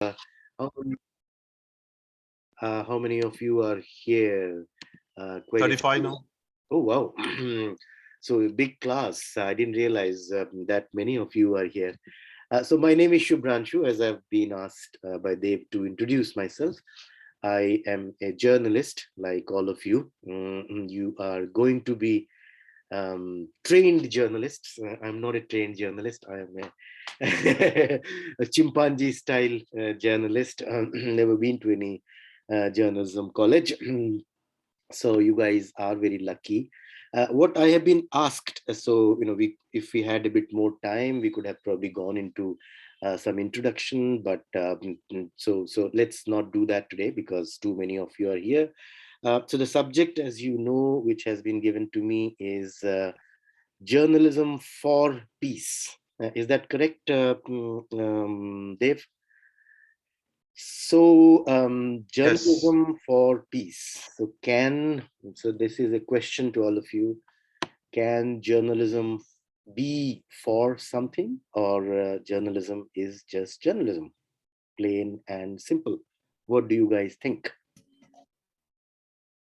How how many of you are here? Quite a 35 few. now. Oh, wow. So a big class. I didn't realize that many of you are here. So my name is Shubhranshu, as I've been asked by Dev to introduce myself. I am a journalist like all of you. You are going to be trained journalists. I'm not a trained journalist. I am a chimpanzee style journalist. Never been to any journalism college. So you guys are very lucky. What I have been asked, so if we had a bit more time, we could have probably gone into some introduction, but so let's not do that today because too many of you are here. So the subject, as you know, which has been given to me is journalism for peace. Is that correct, Dave? So, Yes. journalism for peace. So this is a question to all of you. Can journalism be for something, or journalism is just journalism, plain and simple? What do you guys think?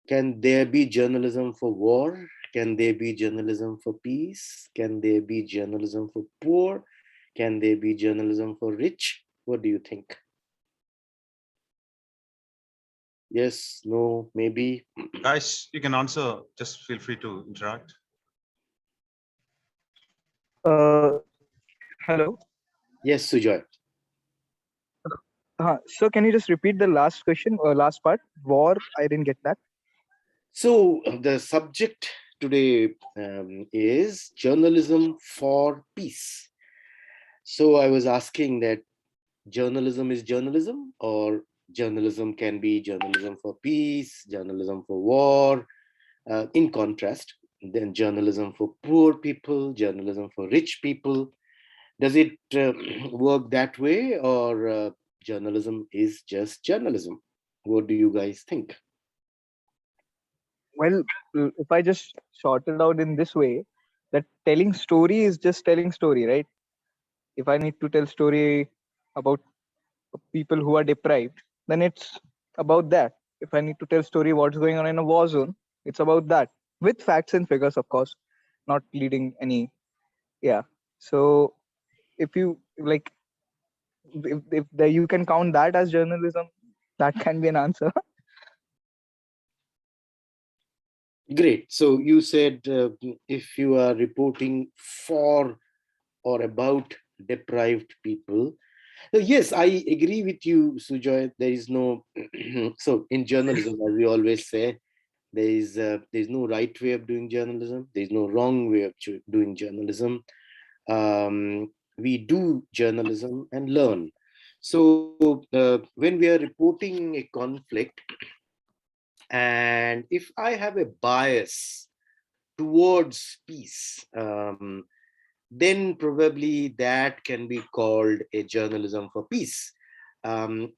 Can there be journalism for war? Can there be journalism for peace? Can there be journalism for poor? Can there be journalism for rich? What do you think? Yes, no, maybe? Guys, you can answer. Just feel free to interact. Hello. Yes, Sujoy. So can you just repeat the last question or last part? War, I didn't get that. So the subject today is journalism for peace. So I was asking that journalism is journalism, or journalism can be journalism for peace, journalism for war. In contrast, then journalism for poor people, journalism for rich people. Does it work that way, or journalism is just journalism? What do you guys think? Well, if I just short it out in this way, that telling story is just telling story, right? If I need to tell story about people who are deprived, then it's about that. If I need to tell story what's going on in a war zone, it's about that with facts and figures, of course, not leading any. Yeah. So if you like, if you can count that as journalism, that can be an answer. Great. So you said if you are reporting for or about deprived people. Yes, I agree with you, Sujoy. There is no, so in journalism, as we always say, there's no right way of doing journalism. There's no wrong way of doing journalism. We do journalism and learn. So when we are reporting a conflict, and if I have a bias towards peace, then probably that can be called a journalism for peace. And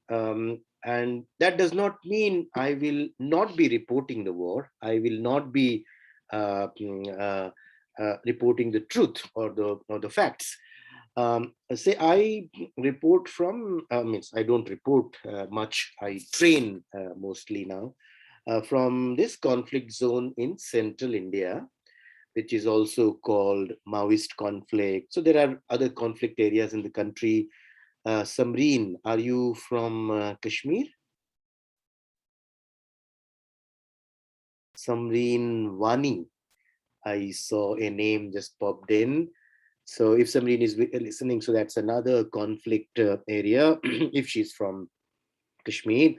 that does not mean I will not be reporting the war. I will not be reporting the truth or the facts. Say I report from, means I don't report much. I train mostly now from this conflict zone in central India, which is also called Maoist conflict. So there are other conflict areas in the country. Samreen, are you from Kashmir? Samreen Wani. I saw a name just popped in. So if Samreen is listening, so that's another conflict area. If she's from Kashmir,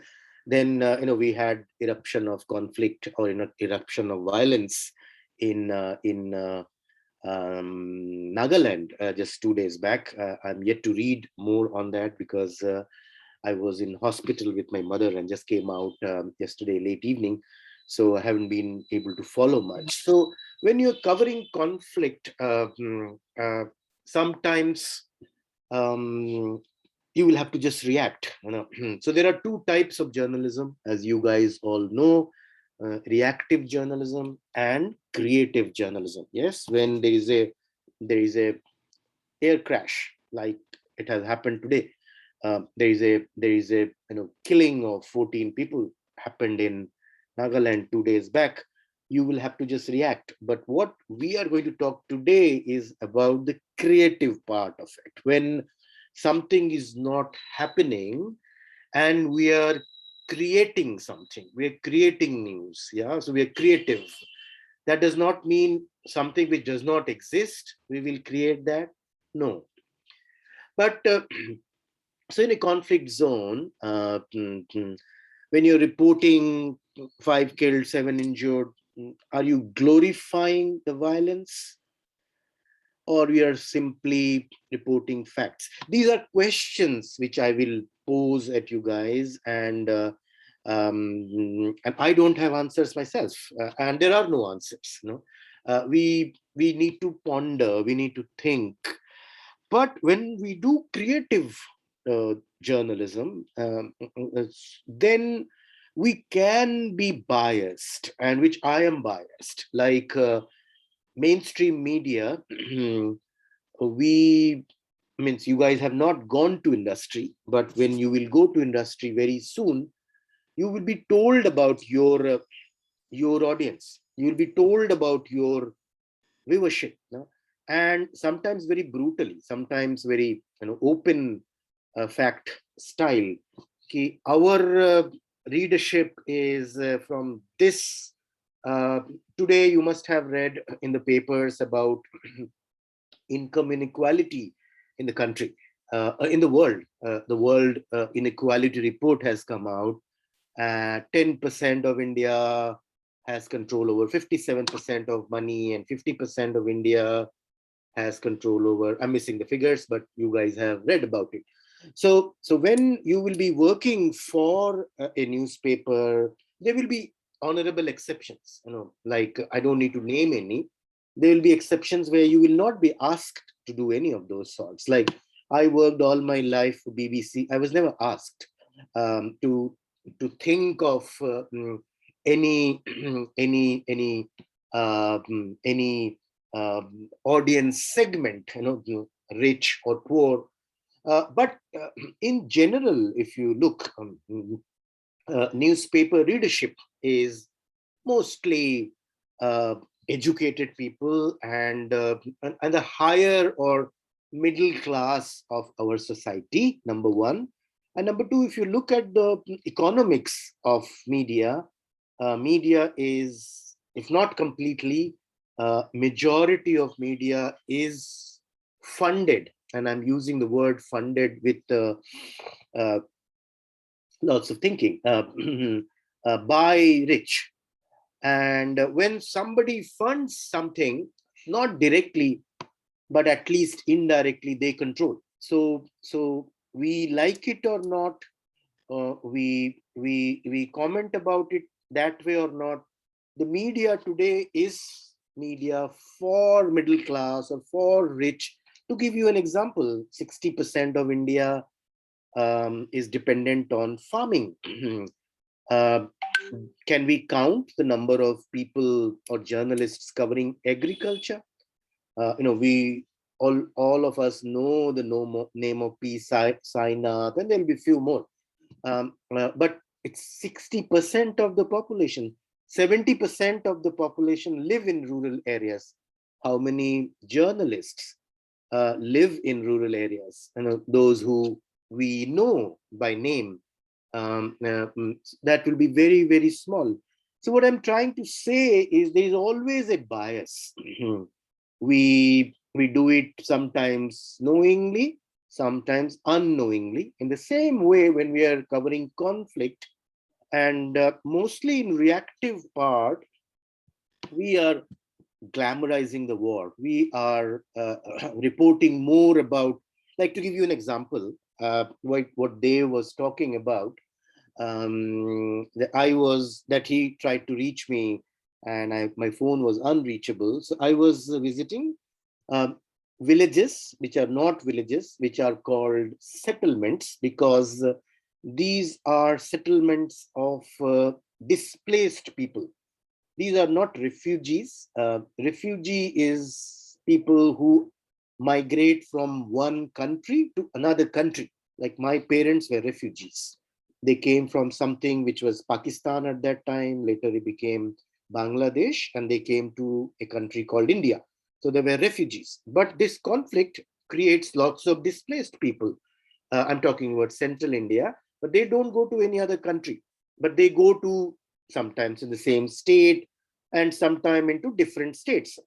then we had eruption of conflict or eruption of violence in Nagaland just 2 days back. I'm yet to read more on that because I was in hospital with my mother and just came out yesterday late evening. So I haven't been able to follow much. So when you're covering conflict, sometimes um, you will have to just react. So there are two types of journalism, as you guys all know: reactive journalism and creative journalism. Yes, when there is a air crash like it has happened today, there is a killing of 14 people happened in Nagaland 2 days back, you will have to just react. But what we are going to talk today is about the creative part of it. When something is not happening and we are creating something, we are creating news. Yeah, so we are creative. That does not mean something which does not exist, we will create that. No. But so in a conflict zone, when you're reporting 5 killed, 7 injured, are you glorifying the violence, or we are simply reporting facts? These are questions which I will pose at you guys, and I don't have answers myself, and there are no answers. We need to ponder, we need to think. But when we do creative journalism, then we can be biased, and which I am biased. Like mainstream media, we means you guys have not gone to industry, but when you will go to industry very soon, you will be told about your audience. You will be told about your viewership, and sometimes very brutally, sometimes very open fact style. Our readership is from this. Today you must have read in the papers about income inequality in the country, in the world. The World Inequality Report has come out. 10% of India has control over 57% of money, and 50% of India has control over, I'm missing the figures, but you guys have read about it. So when you will be working for a newspaper, there will be honorable exceptions, like I don't need to name any. There will be exceptions where you will not be asked to do any of those sorts. Like I worked all my life for BBC. I was never asked to think of any any audience segment, rich or poor. But in general, if you look, newspaper readership is mostly educated people and the higher or middle class of our society, number one. And number two, if you look at the economics of media, media is, if not completely, majority of media is funded, and I'm using the word funded with uh, lots of thinking, by rich. And when somebody funds something, not directly, but at least indirectly, they control. So we like it or not, we comment about it that way or not, the media today is media for middle class or for rich. To give you an example, 60% of India is dependent on farming. uh, can we count the number of people or journalists covering agriculture? We all of us know the name of P. Sainath, and there'll be few more. But it's 60% of the population. 70% of the population live in rural areas. How many journalists live in rural areas? Those who we know by name, that will be very, very small. So what I'm trying to say is there is always a bias. We do it sometimes knowingly, sometimes unknowingly. In the same way, when we are covering conflict, and mostly in reactive part, we are glamorizing the war. We are reporting more about, like to give you an example, what Dave was talking about. That he tried to reach me, and my phone was unreachable. So I was visiting um, villages which are not villages, which are called settlements, because these are settlements of displaced people. These are not refugees. Refugee is people who migrate from one country to another country. Like my parents were refugees. They came from something which was Pakistan at that time. Later it became Bangladesh, and they came to a country called India. So they were refugees. But this conflict creates lots of displaced people. I'm talking about central India, but they don't go to any other country, but they go to sometimes in the same state and sometime into different states.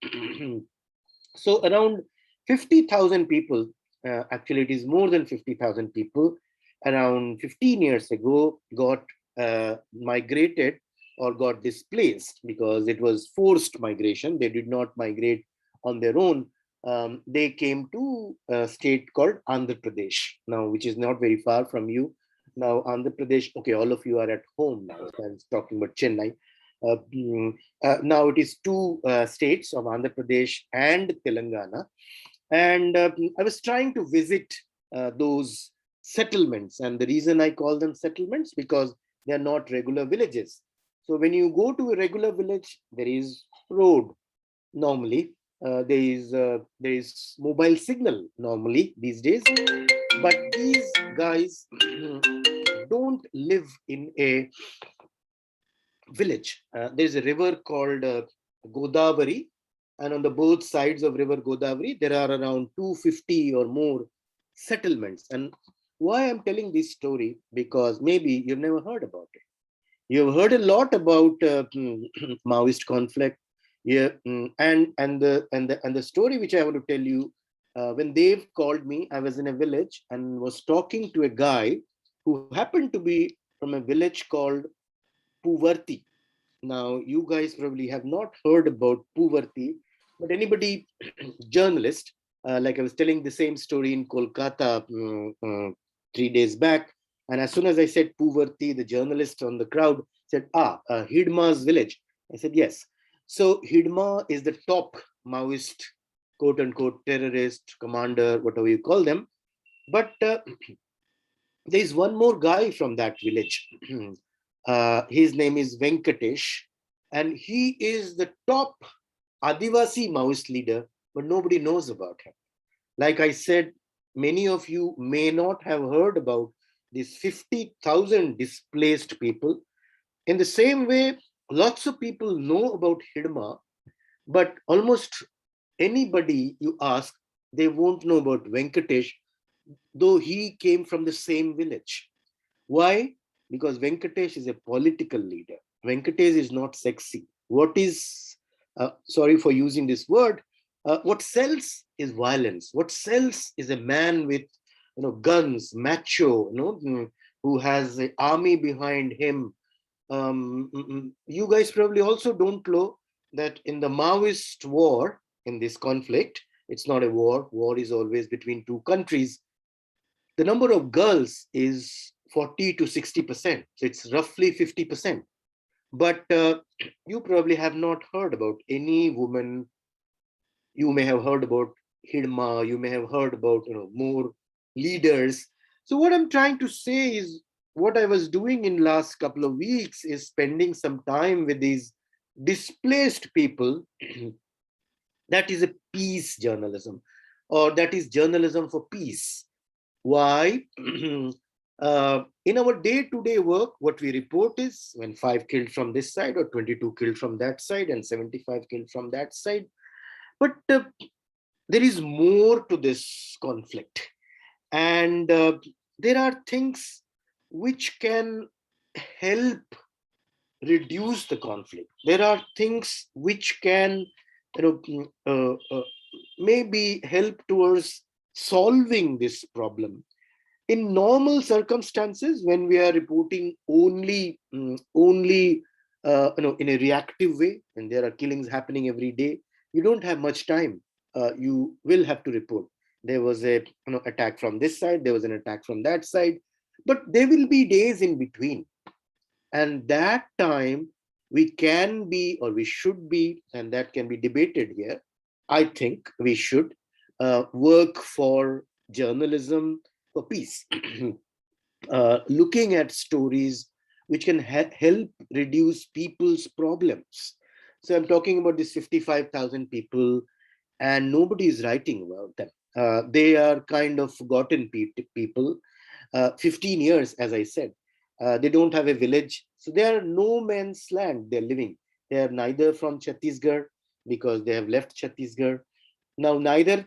So around 50,000 people, actually it is more than 50,000 people, around 15 years ago got migrated or got displaced because it was forced migration. They did not migrate on their own. They came to a state called Andhra Pradesh now, which is not very far from you. Now, Andhra Pradesh, okay, all of you are at home now. So I'm talking about Chennai. Now it is two states of Andhra Pradesh and Telangana. And I was trying to visit those settlements. And the reason I call them settlements, because they are not regular villages. So when you go to a regular village, there is road normally. There is mobile signal normally these days. But these guys don't live in a village. There's a river called Godavari, and on the both sides of river Godavari, there are around 250 or more settlements. And why I'm telling this story, because maybe you've never heard about it. You've heard a lot about Maoist conflict. Yeah, and the story which I want to tell you, when they've called me, I was in a village and was talking to a guy who happened to be from a village called Puvarti. Now, you guys probably have not heard about Puvarti, but anybody, journalist, like I was telling the same story in Kolkata 3 days back. And as soon as I said Puvarti, the journalist on the crowd said, Hidma's village. I said, yes. So Hidma is the top Maoist, quote unquote, terrorist, commander, whatever you call them. But there is one more guy from that village. His name is Venkatesh, and he is the top Adivasi Maoist leader, but nobody knows about him. Like I said, many of you may not have heard about these 50,000 displaced people. In the same way, lots of people know about Hidma, but almost anybody you ask, they won't know about Venkatesh, though he came from the same village. Why? Because Venkatesh is a political leader. Venkatesh is not sexy. What is, sorry for using this word, what sells is violence. What sells is a man with, guns, macho, who has an army behind him. You guys probably also don't know that in the Maoist war, in this conflict, it's not a war. War is always between two countries. The number of girls is 40 to 60%. So it's roughly 50%. But you probably have not heard about any woman. You may have heard about Hidma. You may have heard about more leaders. So what I'm trying to say is, what I was doing in last couple of weeks is spending some time with these displaced people. That is a peace journalism, or that is journalism for peace. Why? In our day-to-day work, what we report is when 5 killed from this side, or 22 killed from that side, and 75 killed from that side. But there is more to this conflict. And there are things which can help reduce the conflict. There are things which can, maybe help towards solving this problem. In normal circumstances, when we are reporting only in a reactive way, and there are killings happening every day, you don't have much time. You will have to report. There was a attack from this side, there was an attack from that side, but there will be days in between, and that time we can be, or we should be, and that can be debated here. I think we should work for journalism for peace, looking at stories which can help reduce people's problems. So I'm talking about these 55,000 people, and nobody is writing about them. They are kind of forgotten people. 15 years, as I said. They don't have a village. So they are no man's land they're living. They are neither from Chhattisgarh because they have left Chhattisgarh. Now, neither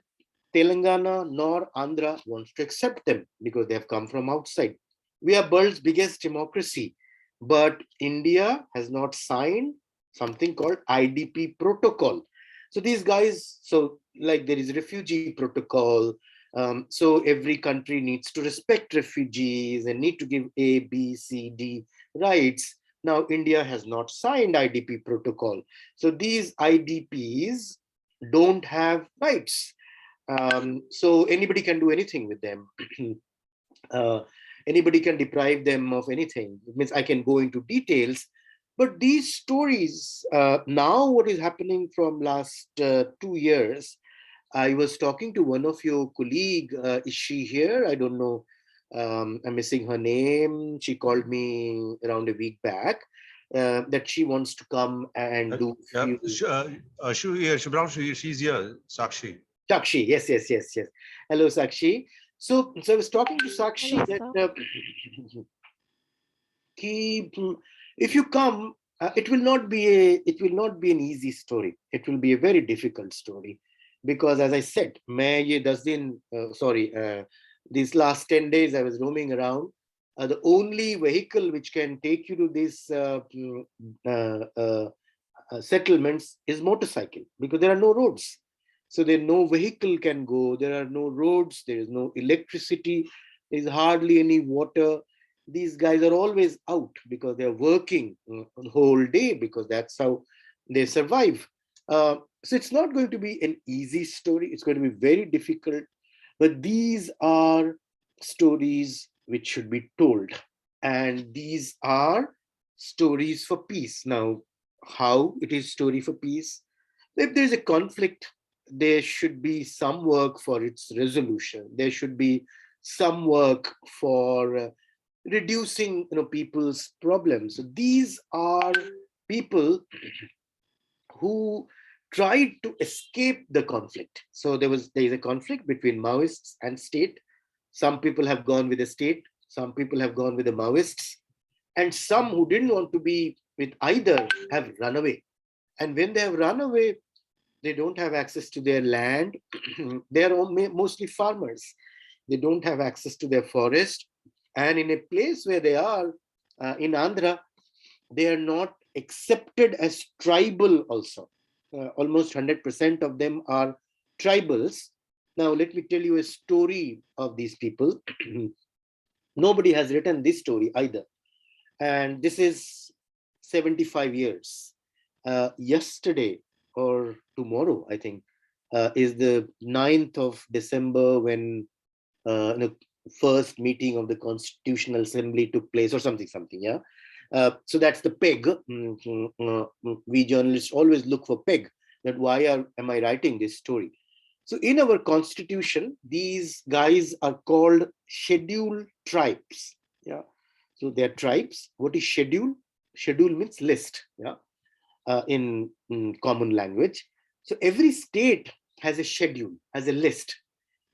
Telangana nor Andhra wants to accept them because they have come from outside. We are world's biggest democracy, but India has not signed something called IDP protocol. So these guys, so like there is refugee protocol. So every country needs to respect refugees and need to give A, B, C, D rights. Now India has not signed IDP protocol. So these IDPs don't have rights. So anybody can do anything with them. uh, Anybody can deprive them of anything. It means I can go into details, but these stories, now what is happening from last 2 years, I was talking to one of your colleague. Is she here? I don't know. I'm missing her name. She called me around a week back that she wants to come and do Yeah, few. Shubhranshu, she's here, Sakshi. Sakshi, yes, yes, yes, yes. Hello, Sakshi. So I was talking to Sakshi Hello, that sir. if you come, it will not be an easy story. It will be a very difficult story because, as I said, these last 10 days I was roaming around. The only vehicle which can take you to these settlements is motorcycle because there are no roads. So there no vehicle can go. There are no roads. There is no electricity. There is hardly any water. These guys are always out because they are working the whole day because that's how they survive. So it's not going to be an easy story. It's going to be very difficult. But these are stories which should be told. And these are stories for peace. Now, how it is story for peace? If there's a conflict, there should be some work for its resolution. There should be some work for reducing people's problems. So these are people who tried to escape the conflict. So there is a conflict between Maoists and state. Some people have gone with the state, some people have gone with the Maoists, and some who didn't want to be with either have run away. And when they have run away, they don't have access to their land. They are mostly farmers. They don't have access to their forest. And in a place where they are, in Andhra, they are not accepted as tribal also. Almost 100% of them are tribals. Now, let me tell you a story of these people. Nobody has written this story either. And this is 75 years. Yesterday or tomorrow, I think, is the 9th of December when the first meeting of the Constitutional Assembly took place or something, yeah. So that's the peg. We journalists always look for peg, that why am I writing this story? So in our constitution, these guys are called scheduled tribes. Yeah. So they're tribes. What is schedule? Schedule means list. Yeah. In common language. So every state has a schedule, has a list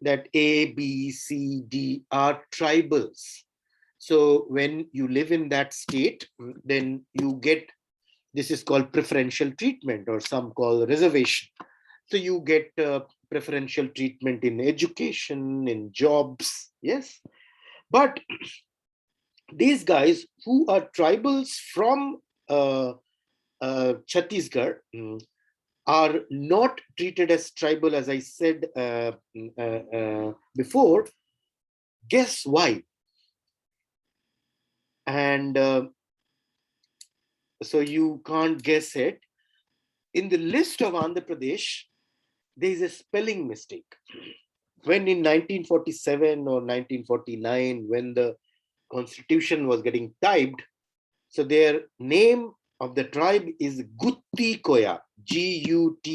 that A, B, C, D are tribals. So when you live in that state, then you get, this is called preferential treatment, or some call reservation. So you get preferential treatment in education, in jobs, yes. But these guys who are tribals from Chhattisgarh are not treated as tribal, as I said before. Guess why? And so you can't guess it. In the list of Andhra Pradesh, there is a spelling mistake. When in 1947 or 1949, when the constitution was getting typed, so their name of the tribe is Gutti Koya, Guttikoya.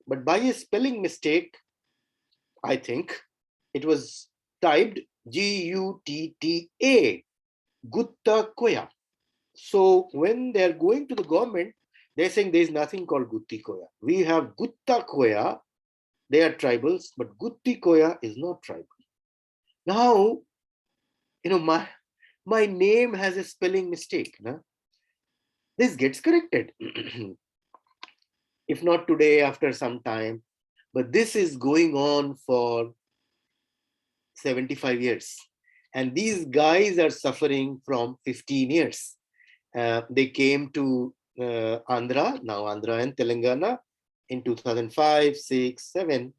But by a spelling mistake, I think it was typed Gutta, Gutta Koya. So when they're going to the government, they're saying there's nothing called Gutti Koya. We have Gutta Koya, They are tribals, but Gutti Koya is not tribal. Now, my name has a spelling mistake. No? This gets corrected. If not today, after some time. But this is going on for 75 years. And these guys are suffering from 15 years. They came to Andhra, now Andhra and Telangana in 2005, 6, 7.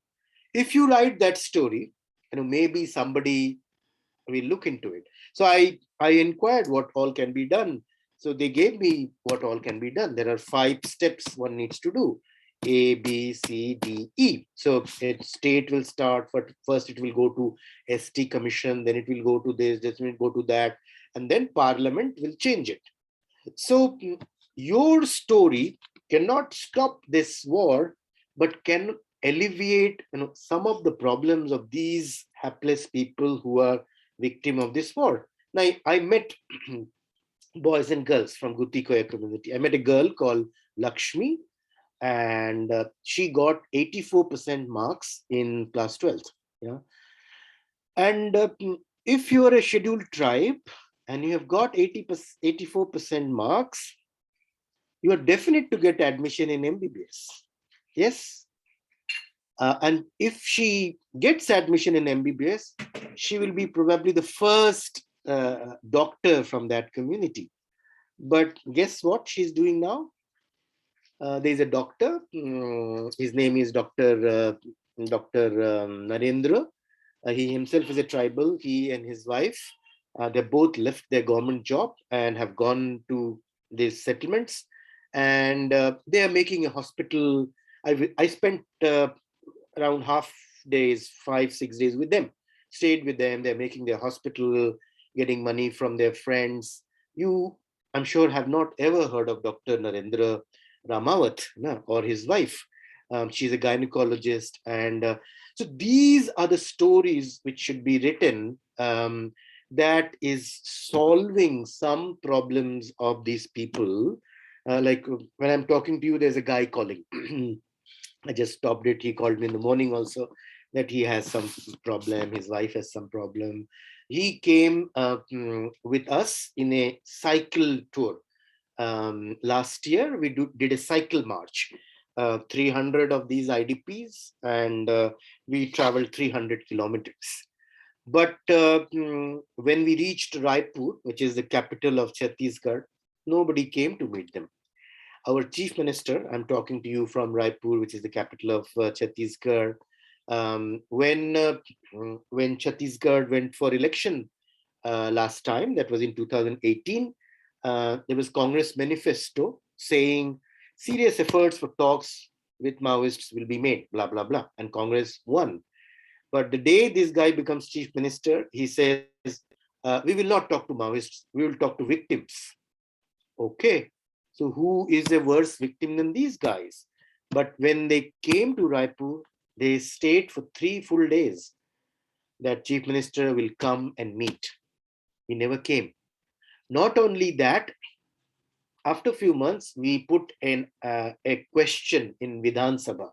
If you write that story, maybe somebody will look into it. So I inquired what all can be done. So they gave me what all can be done. There are 5 steps one needs to do. A, B, C, D, E. So state will start, but first it will go to ST commission, then it will go to this, then it will go to that, and then parliament will change it. So your story cannot stop this war, but can alleviate some of the problems of these hapless people who are victim of this war. Now, I met boys and girls from Gutti Koya community. I met a girl called Lakshmi, and she got 84% marks in class 12th. Yeah. And if you are a scheduled tribe and you have got 84% marks, you are definite to get admission in MBBS. Yes. And if she gets admission in MBBS, she will be probably the first doctor from that community. But guess what she's doing now? There's a doctor. His name is Dr. Narendra. He himself is a tribal. He and his wife, they both left their government job and have gone to these settlements. And they are making a hospital. I spent around half days, 5-6 days with them, stayed with them. They're making their hospital, getting money from their friends. You, I'm sure, have not ever heard of Dr. Narendra Ramawat, no, or his wife. She's a gynecologist. And so these are the stories which should be written that is solving some problems of these people. Like when I'm talking to you, there's a guy calling. I just stopped it. He called me in the morning also that he has some problem. His wife has some problem. He came with us in a cycle tour. Last year, we did a cycle march. 300 of these IDPs, and we traveled 300 kilometers. But when we reached Raipur, which is the capital of Chhattisgarh, nobody came to meet them. Our chief minister, I'm talking to you from Raipur, which is the capital of Chhattisgarh. When Chhattisgarh went for election last time, that was in 2018, there was Congress manifesto saying serious efforts for talks with Maoists will be made, blah, blah, blah. And Congress won. But the day this guy becomes chief minister, he says, we will not talk to Maoists, we will talk to victims. Okay. So who is a worse victim than these guys? But when they came to Raipur, they stayed for 3 full days. That chief minister will come and meet. He never came. Not only that, after a few months, we put in a question in Vidhan Sabha,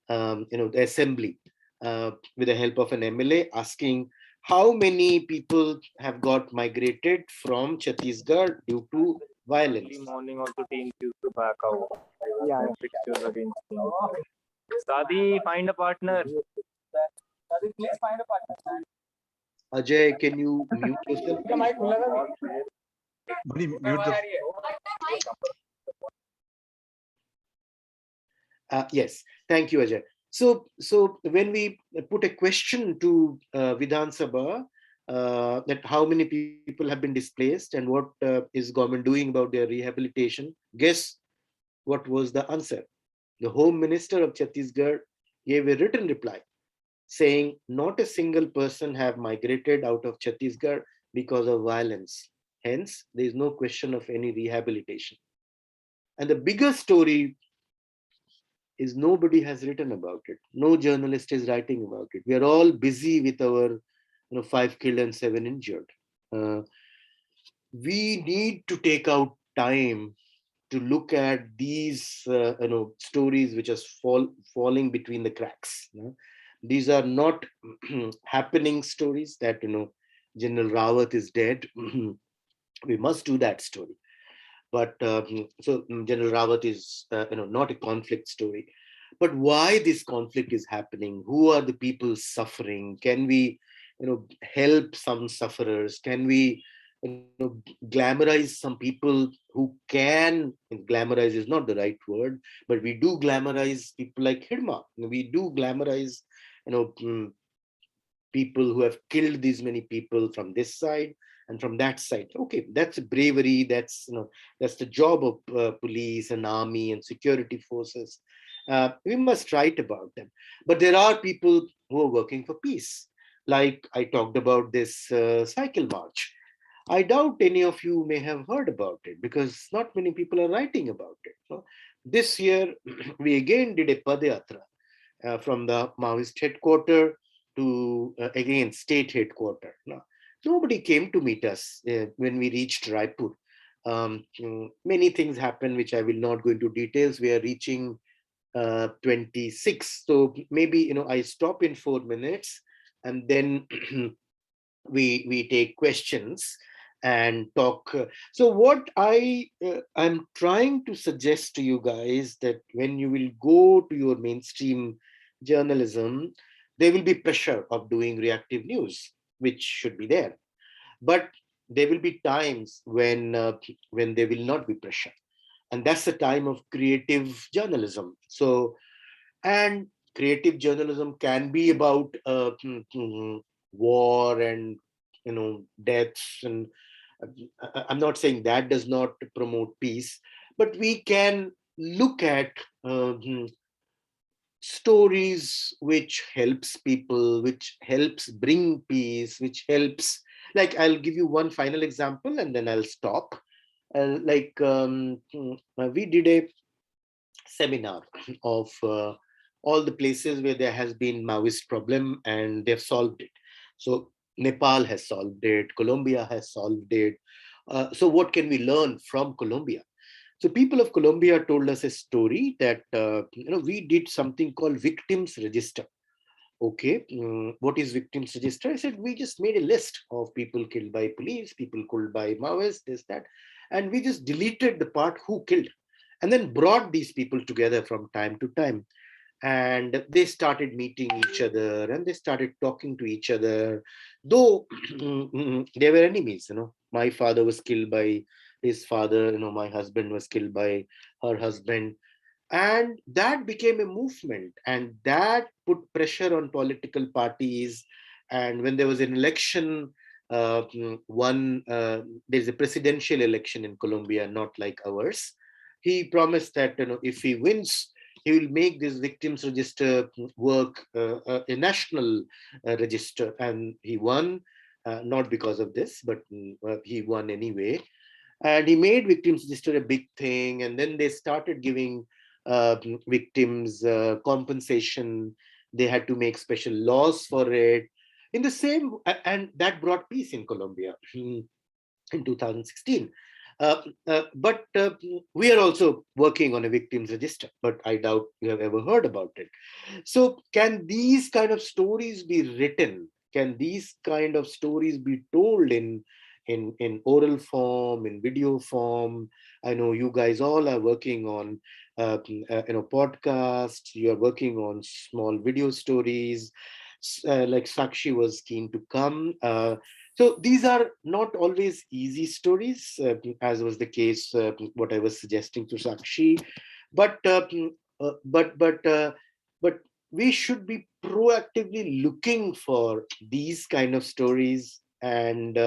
the assembly, with the help of an MLA, asking how many people have got migrated from Chhattisgarh due to violence. Morning also teams used to back out. Yeah. Pictures against me. Sadi, find a partner. Sadi, please find a partner. Ajay, can you mute yourself? Buddy, mute the. Yes, thank you, Ajay. So when we put a question to Vidhan Sabha, that how many people have been displaced and what is government doing about their rehabilitation, guess what was the answer? The Home Minister of Chhattisgarh gave a written reply saying not a single person have migrated out of Chhattisgarh because of violence. Hence, there is no question of any rehabilitation. And the bigger story is nobody has written about it. No journalist is writing about it. We are all busy with our 5 killed and 7 injured. We need to take out time to look at these stories which are falling between the cracks. These are not happening stories that General Rawat is dead. We must do that story. But General Rawat is not a conflict story. But why this conflict is happening? Who are the people suffering? Can we help some sufferers? Can we glamorize some people who can? Glamorize is not the right word, but we do glamorize people like Hidma. We do glamorize people who have killed these many people from this side and from that side. Okay, that's bravery. That's the job of police and army and security forces. We must write about them. But there are people who are working for peace. Like I talked about this cycle march. I doubt any of you may have heard about it because not many people are writing about it. So this year, we again did a Padayatra from the Maoist headquarters to again state headquarters. Now, nobody came to meet us when we reached Raipur. Many things happened which I will not go into details. We are reaching 26. So maybe I stop in 4 minutes and then we take questions and talk. So what I'm trying to suggest to you guys that when you will go to your mainstream journalism, there will be pressure of doing reactive news, which should be there. But there will be times when there will not be pressure. And that's the time of creative journalism. So, and creative journalism can be about war and deaths, and I'm not saying that does not promote peace, but we can look at stories which helps people, which helps bring peace, which helps. Like I'll give you one final example and then I'll stop. We did a seminar of all the places where there has been Maoist problem and they've solved it. So Nepal has solved it, Colombia has solved it. So what can we learn from Colombia? So people of Colombia told us a story that we did something called victims register. Okay, what is victims register? I said we just made a list of people killed by police, people killed by Maoists, this, that, and we just deleted the part who killed, and then brought these people together from time to time. And they started meeting each other and they started talking to each other, though they were enemies. My father was killed by his father, my husband was killed by her husband, and that became a movement and that put pressure on political parties. And when there was an election, there's a presidential election in Colombia, not like ours. He promised that if he wins, he will make this victims register work a national register. And he won, not because of this, but he won anyway. And he made victims register a big thing. And then they started giving victims compensation. They had to make special laws for it. In the same, and that brought peace in Colombia in 2016. But we are also working on a victims register, but I doubt you have ever heard about it. So can these kind of stories be written? Can these kind of stories be told in oral form, in video form? I know you guys all are working on podcasts. You are working on small video stories. Like Sakshi was keen to come. So these are not always easy stories, as was the case, what I was suggesting to Sakshi. But but we should be proactively looking for these kind of stories, and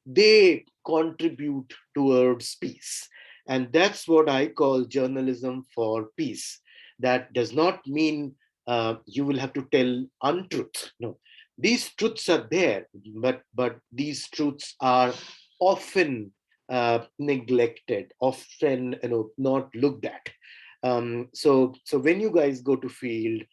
they contribute towards peace. And that's what I call journalism for peace. That does not mean you will have to tell untruth. No, these truths are there, but these truths are often neglected, often not looked at. So when you guys go to field,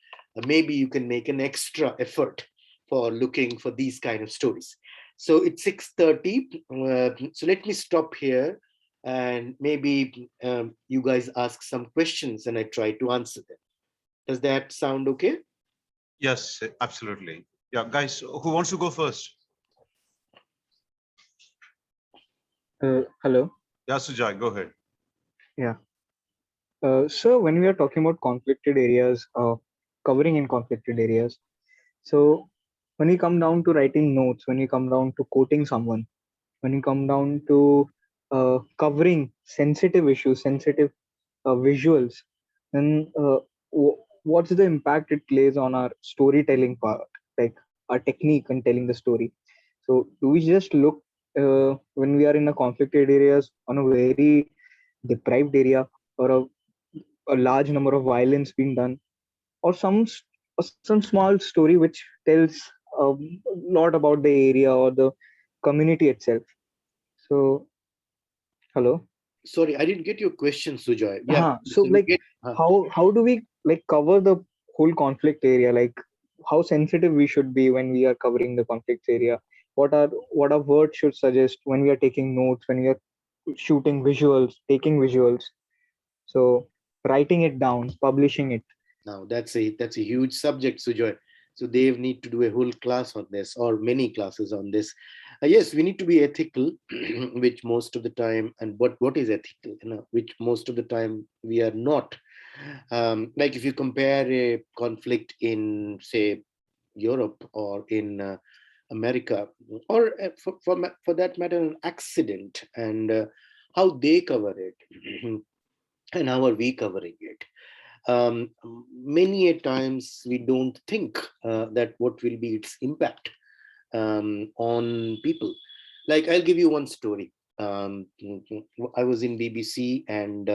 maybe you can make an extra effort for looking for these kind of stories. So it's 6:30. So let me stop here. and maybe you guys ask some questions and I try to answer them. Does that sound okay? Yes, absolutely. Yeah, guys, who wants to go first? Hello. Yeah, Sujay, go ahead. Yeah. So when we are talking about conflicted areas, covering in conflicted areas, so when we come down to writing notes, when we come down to quoting someone, when you come down to covering sensitive issues, sensitive visuals, then what's the impact it plays on our storytelling part, like our technique in telling the story? So do we just look when we are in a conflicted areas on a very deprived area, or a large number of violence being done, or some small story which tells a lot about the area or the community itself? So hello. Sorry, I didn't get your question, Sujoy. Yeah, So so we like get how do we like cover the whole conflict area? Like how sensitive we should be when we are covering the conflict area? What our words should suggest when we are taking notes, when we are shooting visuals, taking visuals. So writing it down, publishing it. now. That's a huge subject, Sujoy. So they need to do a whole class on this, or many classes on this. Yes, we need to be ethical, which most of the time, and what is ethical, which most of the time we are not. Like if you compare a conflict in, say, Europe or in America, or for that matter, an accident, and how they cover it, and how are we covering it? um, Many a times we don't think that what will be its impact on people. Like I'll give you one story. I was in BBC, and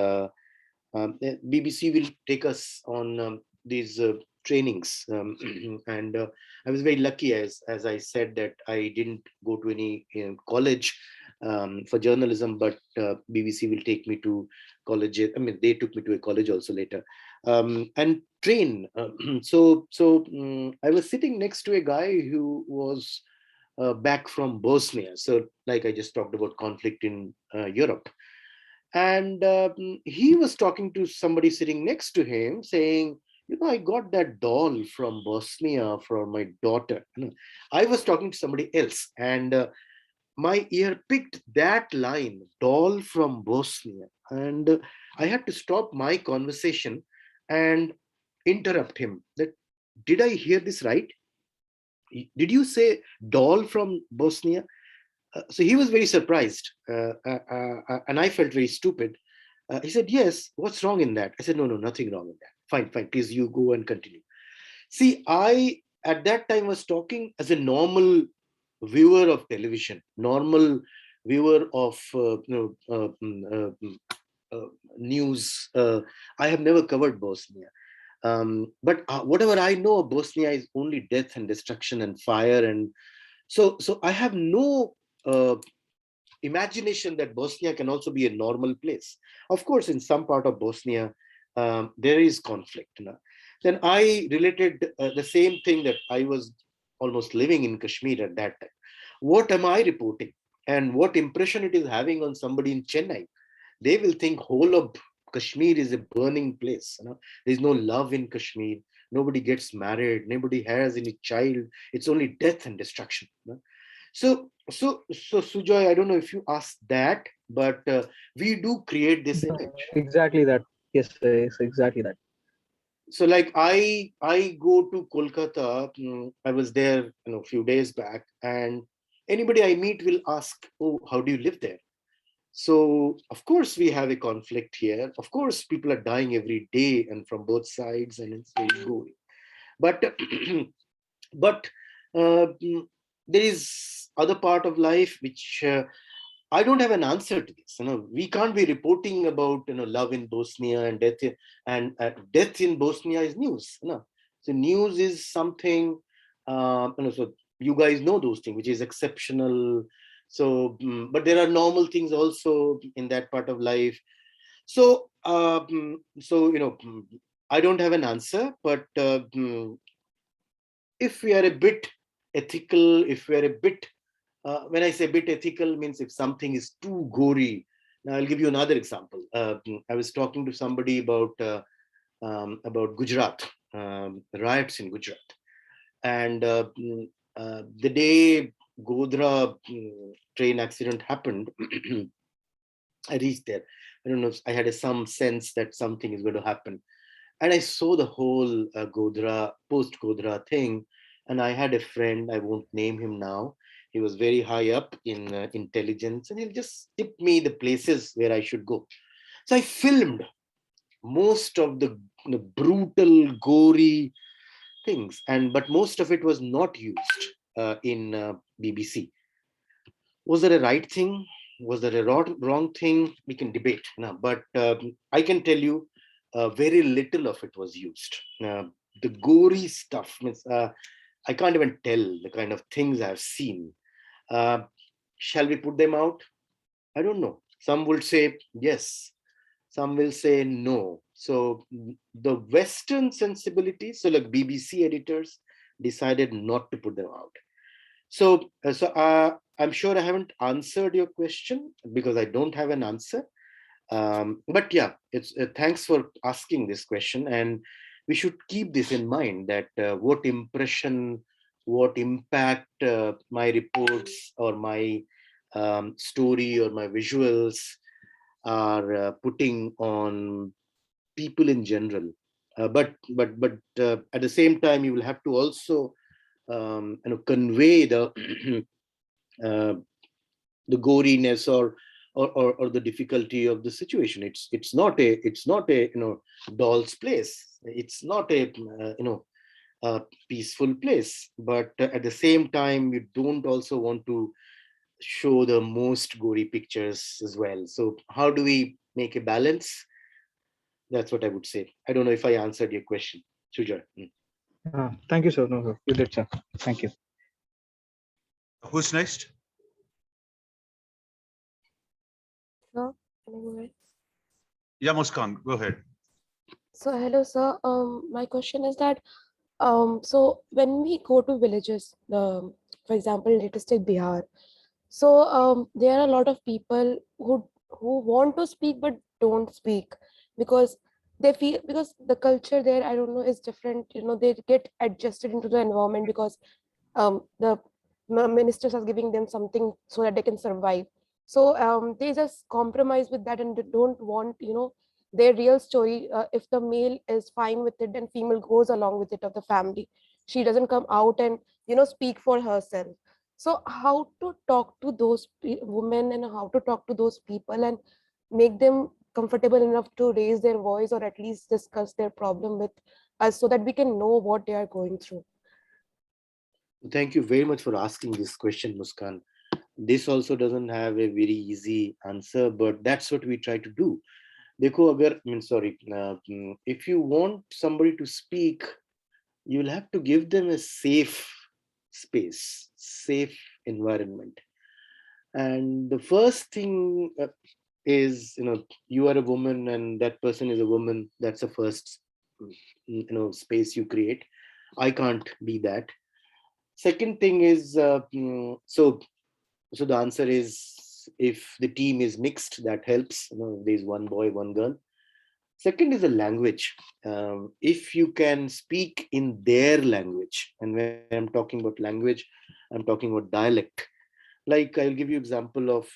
BBC will take us on these trainings, and I was very lucky, as I said, that I didn't go to any college for journalism, but BBC will take me to colleges. I mean, they took me to a college also later, and train. I was sitting next to a guy who was back from Bosnia. So, like I just talked about conflict in Europe, and he was talking to somebody sitting next to him, saying, I got that doll from Bosnia for my daughter. I was talking to somebody else, and my ear picked that line, doll from Bosnia. And I had to stop my conversation and interrupt him. That, did I hear this right? Did you say doll from Bosnia? So he was very surprised, and I felt very stupid. He said, yes, what's wrong in that? I said, no, no, nothing wrong in that. Fine, fine, please, you go and continue. See, I, at that time, was talking as a normal viewer of television, normal viewer of news. I have never covered Bosnia. But whatever I know of Bosnia is only death and destruction and fire. And so I have no imagination that Bosnia can also be a normal place. Of course, in some part of Bosnia, there is conflict. Then I related the same thing, that I was almost living in Kashmir at that time. What am I reporting? And what impression it is having on somebody in Chennai? They will think whole of Kashmir is a burning place. There's no love in Kashmir. Nobody gets married. Nobody has any child. It's only death and destruction. So Sujoy, I don't know if you asked that, but we do create this image. Exactly that. Yes, exactly that. So like I go to Kolkata. I was there, a few days back, and anybody I meet will ask, "Oh, how do you live there?" So of course we have a conflict here. Of course, people are dying every day, and from both sides, and it's very gory. But but there is other part of life which I don't have an answer to this. We can't be reporting about love in Bosnia and death, and death in Bosnia is news. So news is something. So you guys know those things, which is exceptional. So, but there are normal things also in that part of life. So, I don't have an answer, but if we are a bit ethical, if we are a bit when I say bit ethical, means if something is too gory, Now I'll give you another example. I was talking to somebody about Gujarat, riots in Gujarat, and the day Godhra train accident happened, I reached there. I don't know. I had some sense that something is going to happen, and I saw the whole Godhra post Godhra thing. And I had a friend. I won't name him now. He was very high up in intelligence, and he'll just tip me the places where I should go. So I filmed most of the brutal, gory things, but most of it was not used in BBC. Was there a right thing? Was there a wrong thing? We can debate now, but I can tell you very little of it was used. The gory stuff means I can't even tell the kind of things I've seen. uh, shall we put them out? I don't know. Some will say yes, some will say no. So the Western sensibilities, so like BBC editors decided not to put them out. So I'm sure I haven't answered your question because I don't have an answer. But yeah, it's thanks for asking this question, and we should keep this in mind that what impression, what impact my reports or my story or my visuals are putting on people in general. But at the same time, you will have to also convey uh, the goriness or the difficulty of the situation. It's not a doll's place. It's not a peaceful place. But at the same time, you don't also want to show the most gory pictures as well. So how do we make a balance? That's what I would say. I don't know if I answered your question, Sujar. Thank you, sir. No, sir. You did, sir. Thank you. Who's next? Sir, can I go ahead? Yeah, Muskan, go ahead. So hello, sir. My question is that so when we go to villages, for example, let us take Bihar. So there are a lot of people who want to speak but don't speak because they feel, because the culture there, I don't know, is different. You know, they get adjusted into the environment because the ministers are giving them something so that they can survive. So they just compromise with that and they don't want, you know, their real story. If the male is fine with it, then female goes along with it of the family. She doesn't come out and, you know, speak for herself. So how to talk to those women and how to talk to those people and make them comfortable enough to raise their voice or at least discuss their problem with us so that we can know what they are going through. Thank you very much for asking this question, Muskan. This also doesn't have a very easy answer, but that's what we try to do. देखो अगर sorry, if you want somebody to speak, you will have to give them a safe space, safe environment. And the first thing is, you are a woman and that person is a woman. That's the first space you create. I can't be that. Second thing is, so the answer is, if the team is mixed, that helps. There's one boy, one girl. Second is the language. If you can speak in their language, and when I'm talking about language, I'm talking about dialect. Like, I'll give you example of,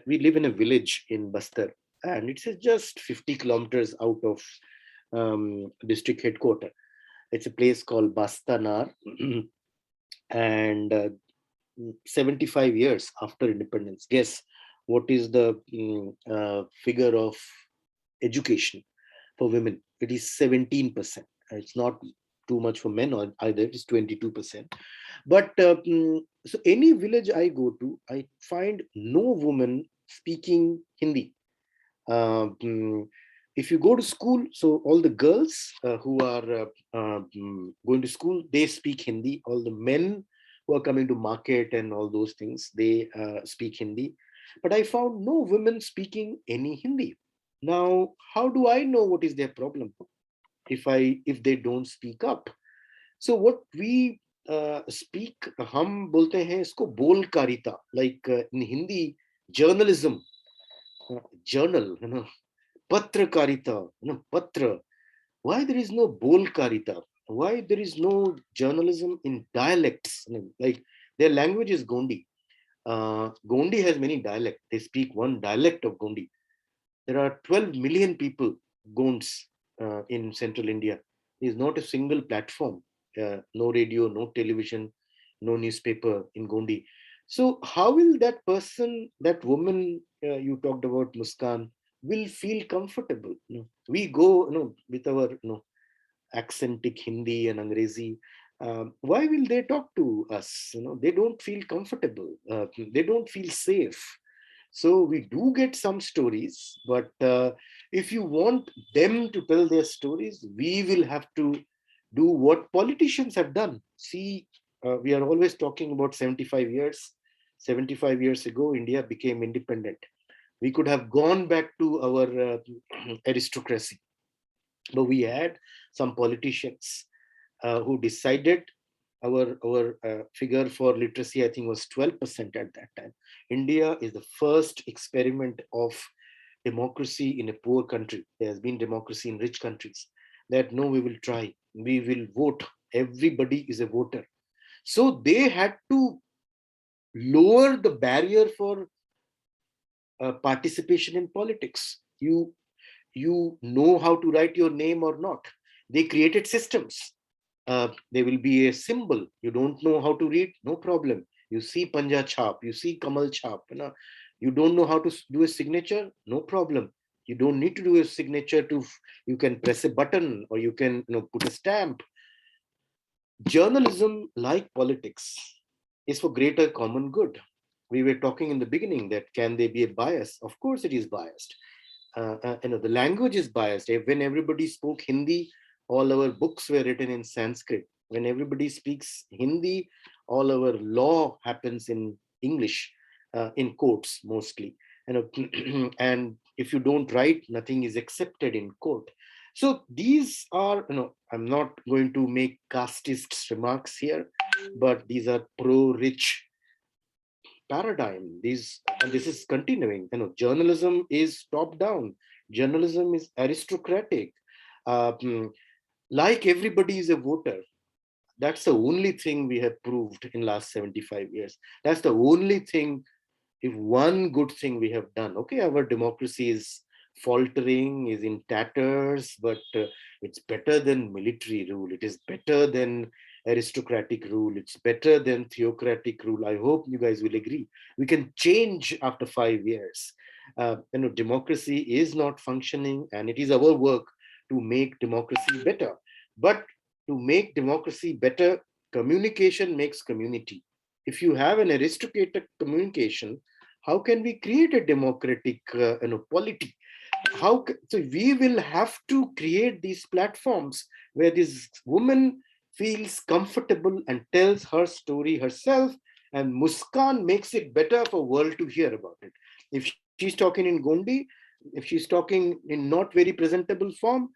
we live in a village in Bastar, and it's just 50 kilometers out of district headquarters. It's a place called Bastanar. And 75 years after independence, guess what is the figure of education for women? It is 17%. It's not too much for men either. It is 22%. But so any village I go to, I find no woman speaking Hindi. If you go to school, so all the girls who are going to school, they speak Hindi. All the men who are coming to market and all those things, they speak Hindi. But I found no women speaking any Hindi. Now, how do I know what is their problem if they don't speak up? So what we speak, हम बोलते हैं इसको बोलकारिता, like in Hindi, journalism. journal, patrakarita, patra. Why there is no bolkarita? Why there is no journalism in dialects? Like their language is Gondi. Gondi has many dialects. They speak one dialect of Gondi. There are 12 million people, Gonds, in central India. There is not a single platform, no radio, no television, no newspaper in Gondi. So how will that person, that woman you talked about, Muskan, will feel comfortable? We go, with our, accentic Hindi and Angrezi. Why will they talk to us? They don't feel comfortable. They don't feel safe. So we do get some stories, but if you want them to tell their stories, we will have to do what politicians have done. See, we are always talking about 75 years. 75 years ago, India became independent. We could have gone back to our aristocracy, but we had some politicians who decided our figure for literacy, I think, was 12% at that time. India is the first experiment of democracy in a poor country. There has been democracy in rich countries. That no, we will try. We will vote. Everybody is a voter. So they had to lower the barrier for participation in politics. You know how to write your name or not. They created systems. There will be a symbol. You don't know how to read, no problem. You see Panja Chap, you see Kamal Chap. You don't know how to do a signature, no problem. You don't need to do a signature you can press a button or you can put a stamp. Journalism, like politics, is for greater common good. We were talking in the beginning that can there be a bias? Of course it is biased. The language is biased. When everybody spoke Hindi, all our books were written in Sanskrit. When everybody speaks Hindi, all our law happens in English, in courts mostly. And if you don't write, nothing is accepted in court. So these are, I'm not going to make casteist remarks here, but these are pro-rich paradigm. This is continuing. Journalism is top down. Journalism is aristocratic. Like everybody is a voter. That's the only thing we have proved in last 75 years. That's the only thing, if one good thing we have done. Okay, our democracy is faltering, is in tatters, but it's better than military rule. It is better than aristocratic rule. It's better than theocratic rule. I hope you guys will agree. We can change after 5 years. Democracy is not functioning, and it is our work to make democracy better. But to make democracy better, communication makes community. If you have an aristocratic communication, how can we create a democratic polity? So we will have to create these platforms where this woman feels comfortable and tells her story herself, and Muskan makes it better for world to hear about it. If she's talking in Gondi, if she's talking in not very presentable form,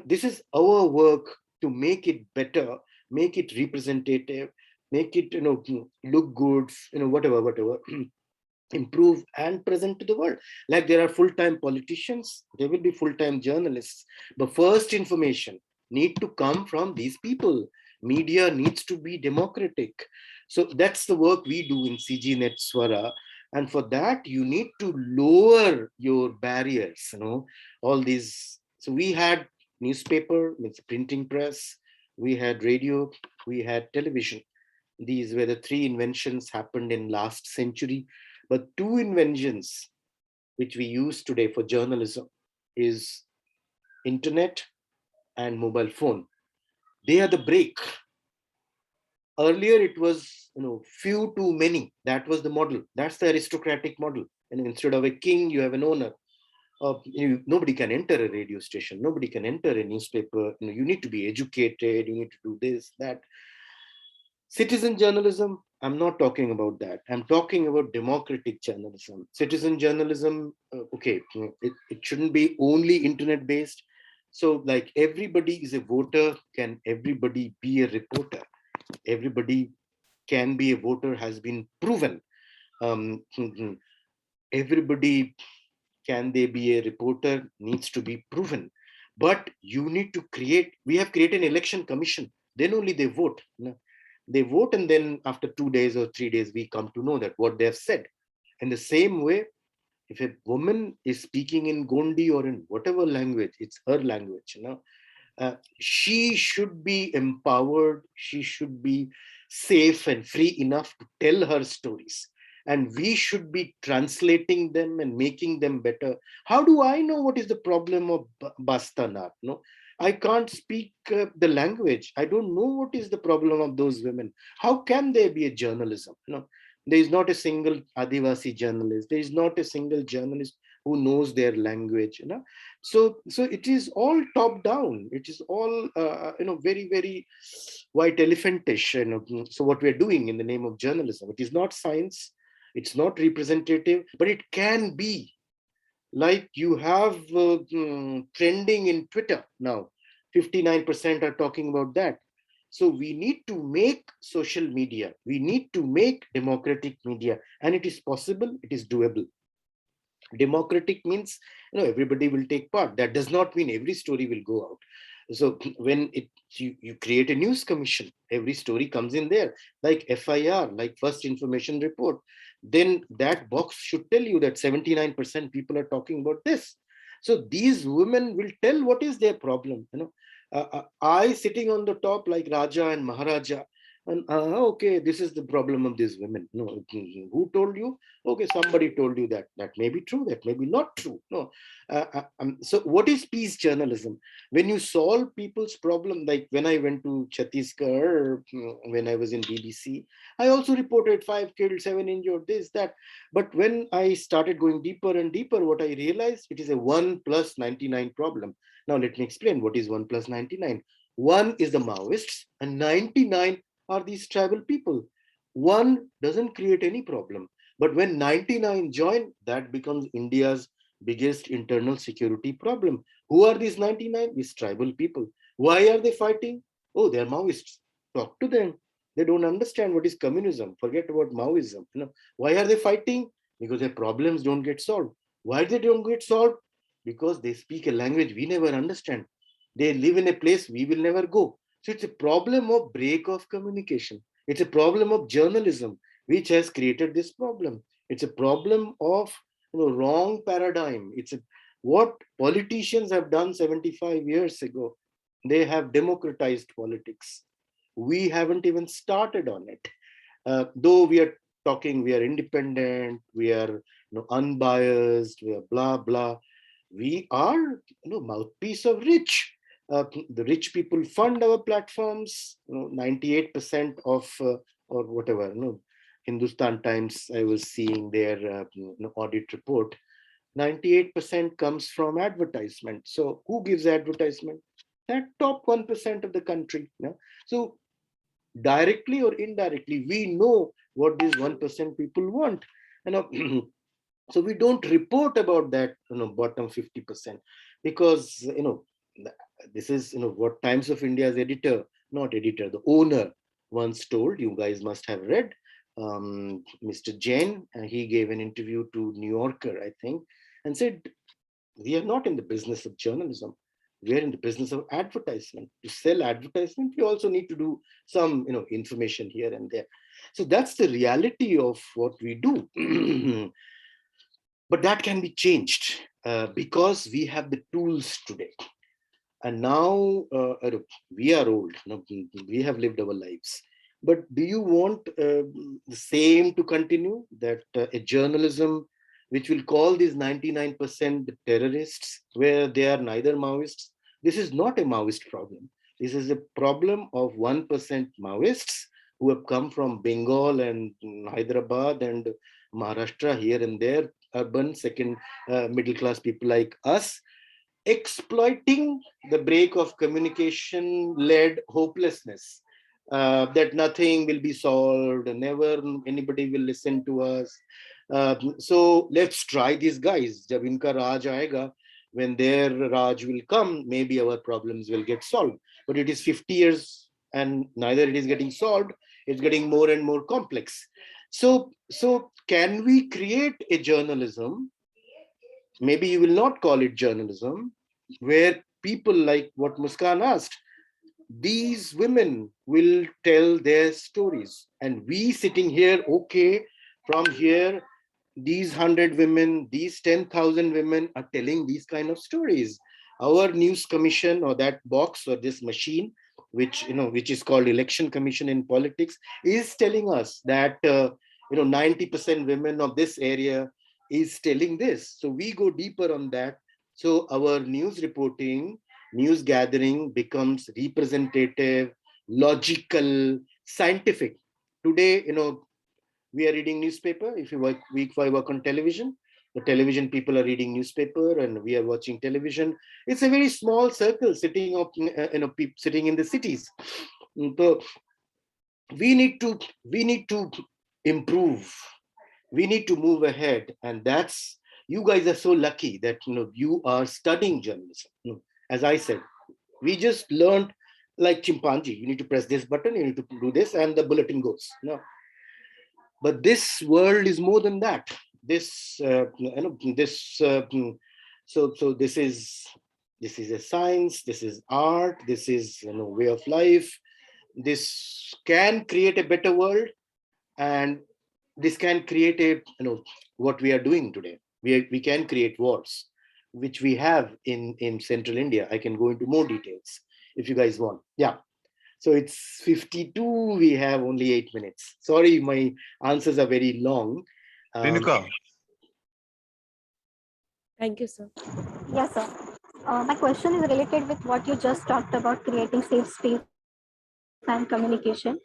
this is our work to make it better, make it representative, make it look good, whatever improve and present to the world. Like there are full-time politicians, there will be full-time journalists, but first information need to come from these people. Media needs to be democratic. So that's the work we do in CGNet Swara, and for that you need to lower your barriers, all these. So we had newspaper, it's printing press, we had radio, we had television. These were the three inventions happened in last century. But two inventions which we use today for journalism is internet and mobile phone. They are the break. Earlier it was few to many. That was the model. That's the aristocratic model. And instead of a king, you have an owner. Nobody can enter a radio station. Nobody can enter a newspaper. You need to be educated. You need to do this, that. Citizen journalism, I'm not talking about that. I'm talking about democratic journalism. Citizen journalism, okay, it shouldn't be only internet based. So like everybody is a voter, can everybody be a reporter? Everybody can be a voter has been proven. Everybody can they be a reporter, needs to be proven. But you need to create, we have created an election commission, then only they vote. They vote, and then after 2 days or 3 days, we come to know that what they have said. In the same way, if a woman is speaking in Gondi or in whatever language, it's her language, she should be empowered, she should be safe and free enough to tell her stories. And we should be translating them and making them better. How do I know what is the problem of Bastanar? No, I can't speak the language. I don't know what is the problem of those women. How can there be a journalism? There is not a single Adivasi journalist. There is not a single journalist who knows their language. So it is all top down. It is all very, very white elephantish. So what we're doing in the name of journalism, it is not science, it's not representative, but it can be. Like you have trending in Twitter now, 59% are talking about that. So we need to make social media, we need to make democratic media, and it is possible, it is doable. Democratic means everybody will take part. That does not mean every story will go out. So when you create a news commission, every story comes in there, like FIR, like first information report, then that box should tell you that 79% people are talking about this. So these women will tell what is their problem. I sitting on the top like Raja and Maharaja, and okay, this is the problem of these women. No, who told you? Okay, somebody told you that. That may be true, that may be not true. No. So what is peace journalism? When you solve people's problem, like when I went to Chhattisgarh, when I was in BBC, I also reported 5 killed, 7 injured, this, that. But when I started going deeper and deeper, what I realized, it is a 1 plus 99 problem. Now let me explain what is 1 plus 99. 1 is the Maoists and 99 are these tribal people. 1 doesn't create any problem. But when 99 join, that becomes India's biggest internal security problem. Who are these 99? These tribal people. Why are they fighting? Oh, they're Maoists. Talk to them. They don't understand what is communism. Forget about Maoism. Why are they fighting? Because their problems don't get solved. Why they don't get solved? Because they speak a language we never understand. They live in a place we will never go. So it's a problem of break of communication. It's a problem of journalism, which has created this problem. It's a problem of wrong paradigm. What politicians have done 75 years ago. They have democratized politics. We haven't even started on it. Though we are talking, we are independent, we are unbiased, we are blah blah. We are mouthpiece of rich. The rich people fund our platforms. 98% of or whatever. Hindustan Times, I was seeing their audit report. 98% comes from advertisement. So who gives advertisement? That top 1% of the country. So directly or indirectly, we know what these 1% people want. So we don't report about that bottom 50%, because this is what Times of India's editor, not editor, the owner once told. You guys must have read. Mr. Jain, he gave an interview to New Yorker, I think, and said, we are not in the business of journalism. We are in the business of advertisement. To sell advertisement, we also need to do some information here and there. So that's the reality of what we do. But that can be changed because we have the tools today. And now we are old, we have lived our lives. But do you want the same to continue, that a journalism which will call these 99% terrorists, where they are neither Maoists? This is not a Maoist problem. This is a problem of 1% Maoists who have come from Bengal and Hyderabad and Maharashtra, here and there, urban, second middle class people like us, exploiting the break of communication-led hopelessness, that nothing will be solved, never anybody will listen to us. So let's try these guys. Jab inka Raj aayega, when their Raj will come, maybe our problems will get solved. But it is 50 years and neither it is getting solved, it's getting more and more complex. So can we create a journalism maybe you will not call it journalism, where people like what Muskan asked, these women will tell their stories. And we sitting here, okay, from here, these 100 women, these 10,000 women are telling these kind of stories. Our news commission, or that box or this machine, which is called election commission in politics, is telling us that 90% women of this area is telling this. So we go deeper on that. So our news reporting, news gathering becomes representative, logical, scientific. Today, we are reading newspaper. If you work I work on television, the television people are reading newspaper and we are watching television. It's a very small circle sitting up, sitting in the cities. So we need to improve. We need to move ahead, and that's, you guys are so lucky that you are studying journalism. As I said, we just learned like chimpanzee. You need to press this button, you need to do this, and the bulletin goes. No, but this world is more than that. This so this is a science, this is art, this is way of life. This can create a better world, and this can create a what we are doing today. We can create wars, which we have in central India. I can go into more details if you guys want. Yeah. So it's 52. We have only 8 minutes. Sorry, my answers are very long. Renuka, Thank you, sir. Yes, sir. My question is related with what you just talked about, creating safe space and communication.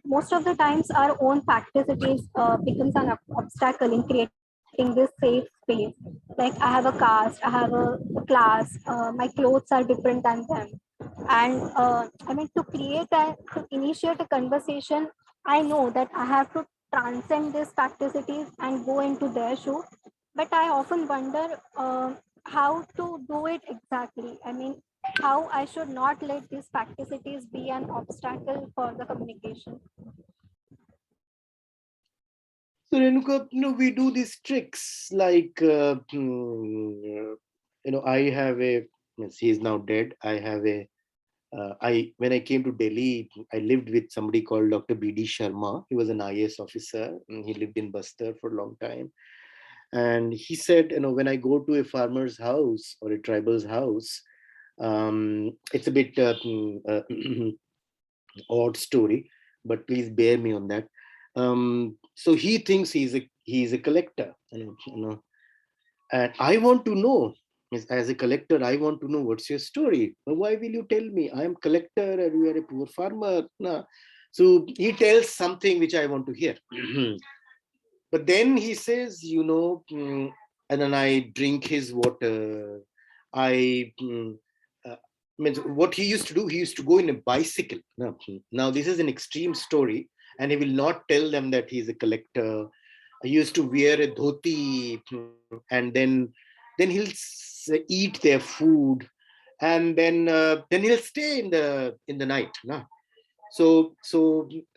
Most of the times, our own practice becomes an obstacle in creating this safe space. Like I have a caste, I have a class, my clothes are different than them, and to initiate a conversation, I know that I have to transcend these practices and go into their shoe, but I often wonder how to do it exactly. I mean, how I should not let these practices be an obstacle for the communication. So Renuka, we do these tricks like I have a, means he is now dead. I have a when I came to Delhi, I lived with somebody called Dr. B.D. Sharma. He was an IAS officer. And he lived in Bastar for a long time. And he said, when I go to a farmer's house or a tribal's house, it's a bit odd story, but please bear me on that. So he thinks he's a collector, and I want to know, as a collector, I want to know what's your story. Why will you tell me? I am collector and you are a poor farmer. Nah. So he tells something which I want to hear. But then he says, and then I drink his water. I means what he used to do, he used to go in a bicycle. Now this is an extreme story, and he will not tell them that he's a collector. He used to wear a dhoti, and then he'll eat their food, and then he'll stay in the night. No? So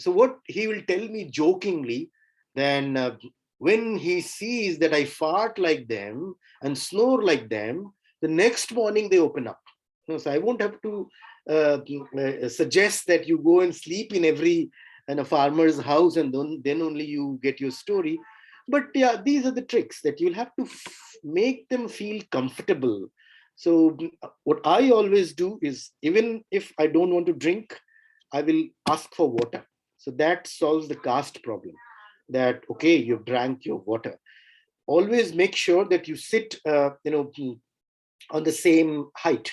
what he will tell me jokingly, then when he sees that I fart like them and snore like them, the next morning they open up. So I won't have to suggest that you go and sleep in every in a farmer's house, and then only you get your story. But yeah, these are the tricks that you'll have to make them feel comfortable. So what I always do is, even if I don't want to drink, I will ask for water. So that solves the caste problem. That, okay, you've drank your water. Always make sure that you sit, on the same height.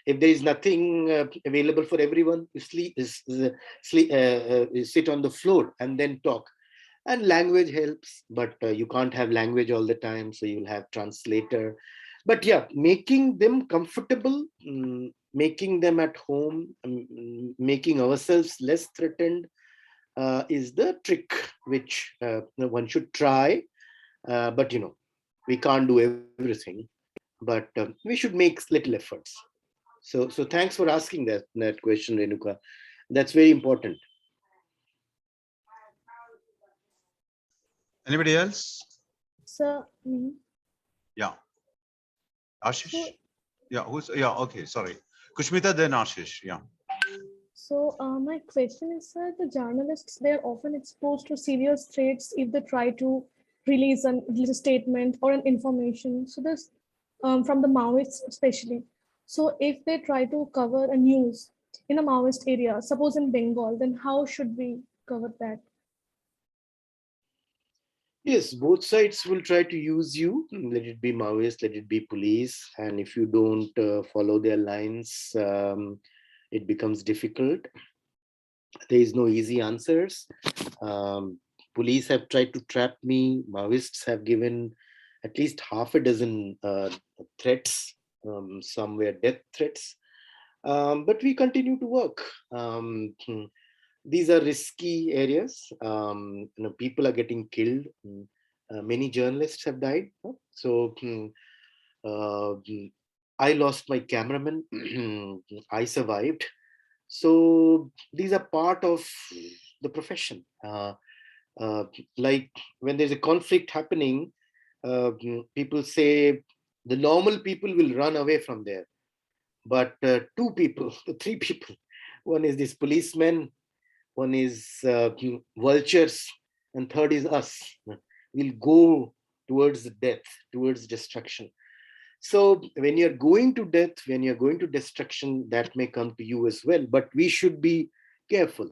If there is nothing available for everyone, you sit on the floor and then talk. And language helps, but you can't have language all the time, so you'll have translator. But yeah, making them comfortable, making them at home, making ourselves less threatened is the trick which one should try. But we can't do everything, but we should make little efforts. So thanks for asking that question, Renuka. That's very important. anybody else? So, Yeah. Ashish? Yeah, okay, sorry. Kushmita, then Ashish, yeah. So my question is, sir, the journalists, they are often exposed to serious threats if they try to release a statement or an information. So this from the Maoists especially. So if they try to cover a news in a Maoist area, suppose in Bengal, then how should we cover that? Yes, both sides will try to use you. Let it be Maoist, let it be police. And if you don't follow their lines, it becomes difficult. There is no easy answers. Um, Police have tried to trap me. Maoists have given at least half a dozen threats, some were death threats. But we continue to work. These are risky areas. People are getting killed. Many journalists have died. So uh, I lost my cameraman. I survived. So these are part of the profession. Uh, like when there's a conflict happening, people say the normal people will run away from there, but two people, three people, one is this policeman, one is vultures, and third is us, will go towards death, towards destruction. So when you're going to death, when you're going to destruction, that may come to you as well. But we should be careful.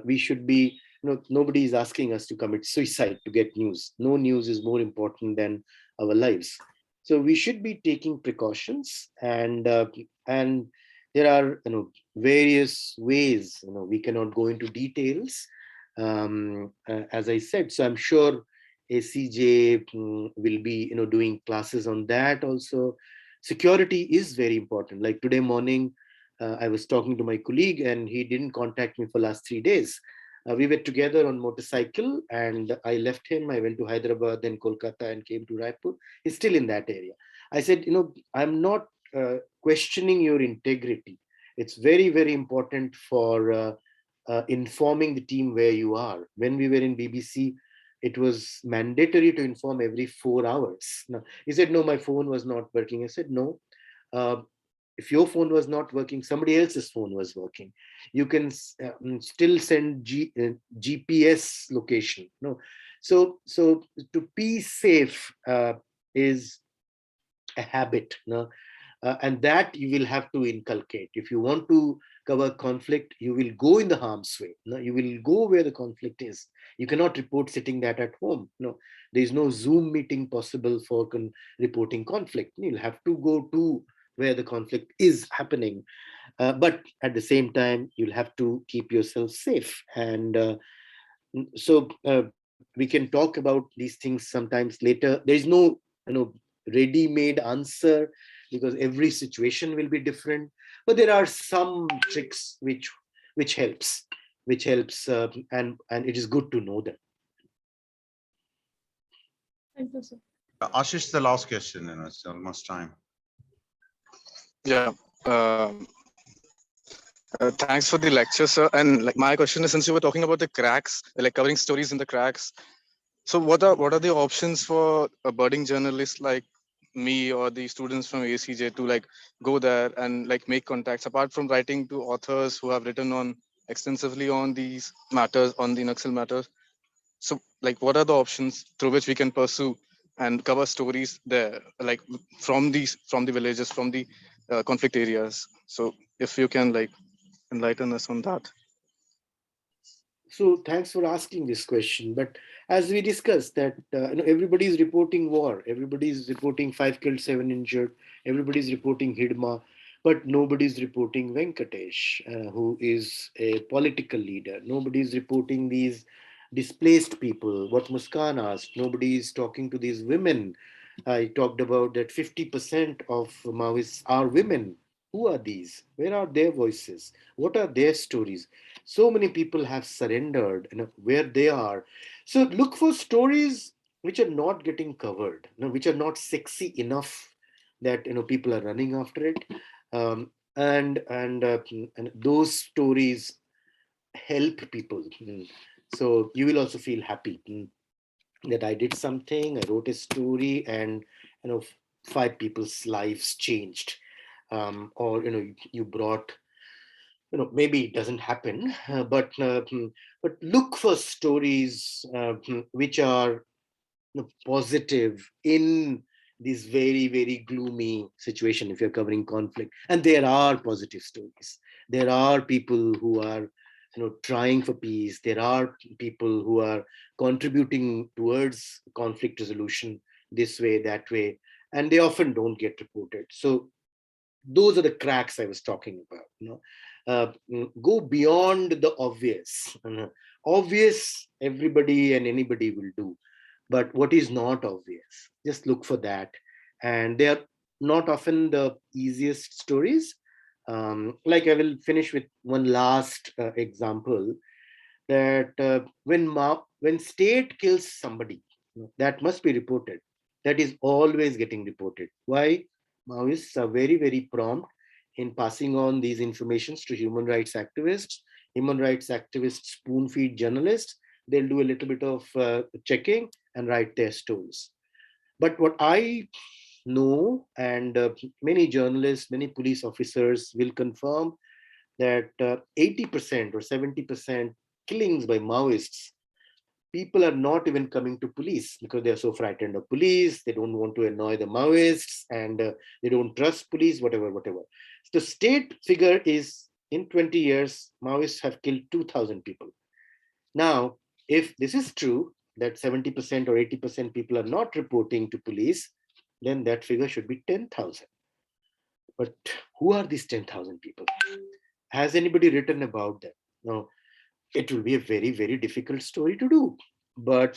We should be, nobody is asking us to commit suicide to get news. No news is more important than our lives. So we should be taking precautions, and there are various ways. We cannot go into details, as I said. So I'm sure ACJ will be doing classes on that also. Security is very important. Like today morning, I was talking to my colleague and he didn't contact me for last 3 days. We were together on motorcycle and I left him. I went to Hyderabad, then Kolkata, and came to Raipur. He's still in that area. I said, I'm not questioning your integrity. It's very, very important for informing the team where you are. When we were in BBC, it was mandatory to inform every 4 hours. Now, he said, no, my phone was not working. I said, no. Uh, if your phone was not working, somebody else's phone was working. You can still send GPS location. No, so to be safe is a habit. No, and that you will have to inculcate. If you want to cover conflict, you will go in the harm's way. No, you will go where the conflict is. You cannot report sitting that at home. No, there is no Zoom meeting possible for reporting conflict. You'll have to go to where the conflict is happening. But at the same time, you'll have to keep yourself safe. And we can talk about these things sometimes later. There is no ready-made answer because every situation will be different. But there are some tricks which helps, and it is good to know them. Thank you, sir. Ashish, the last question, it's almost time. Yeah. Thanks for the lecture, sir. And like my question is, since you were talking about the cracks, like covering stories in the cracks, so what are the options for a budding journalist like me or the students from ACJ to like go there and like make contacts apart from writing to authors who have written on extensively on these matters, on the Naxal matters? So like what are the options through which we can pursue and cover stories there, like from the villages, from the conflict areas? So if you can like enlighten us on that. So thanks for asking this question. But as we discussed that everybody is reporting war, everybody is reporting 5 killed, 7 injured, everybody is reporting Hidma, but nobody is reporting Venkatesh, who is a political leader. Nobody is reporting these displaced people. What Muskan asked, nobody is talking to these women. I talked about that 50% of Maoists are women. Who are these? Where are their voices? What are their stories? So many people have surrendered, where they are. So look for stories which are not getting covered, which are not sexy enough that people are running after it. And those stories help people. So you will also feel happy that I did something, I wrote a story, and 5 people's lives changed, or you brought, maybe it doesn't happen, but look for stories which are positive in this very, very gloomy situation. If you're covering conflict, and there are positive stories, there are people who are trying for peace, there are people who are contributing towards conflict resolution this way, that way, and they often don't get reported. So those are the cracks I was talking about. Go beyond the obvious. Obvious, everybody and anybody will do, but what is not obvious, just look for that. And they are not often the easiest stories. Like, I will finish with one last example, that when state kills somebody, that must be reported. That is always getting reported. Why? Maoists are very, very prompt in passing on these informations to human rights activists. Human rights activists spoon feed journalists. They'll do a little bit of checking and write their stories. But what I know, and many journalists, many police officers will confirm, that 80% or 70% killings by Maoists, people are not even coming to police because they are so frightened of police. They don't want to annoy the Maoists, and they don't trust police, whatever. The state figure is, in 20 years, Maoists have killed 2,000 people. Now, if this is true, that 70% or 80% people are not reporting to police, then that figure should be 10,000. But who are these 10,000 people? Has anybody written about them? No. It will be a very, very difficult story to do. But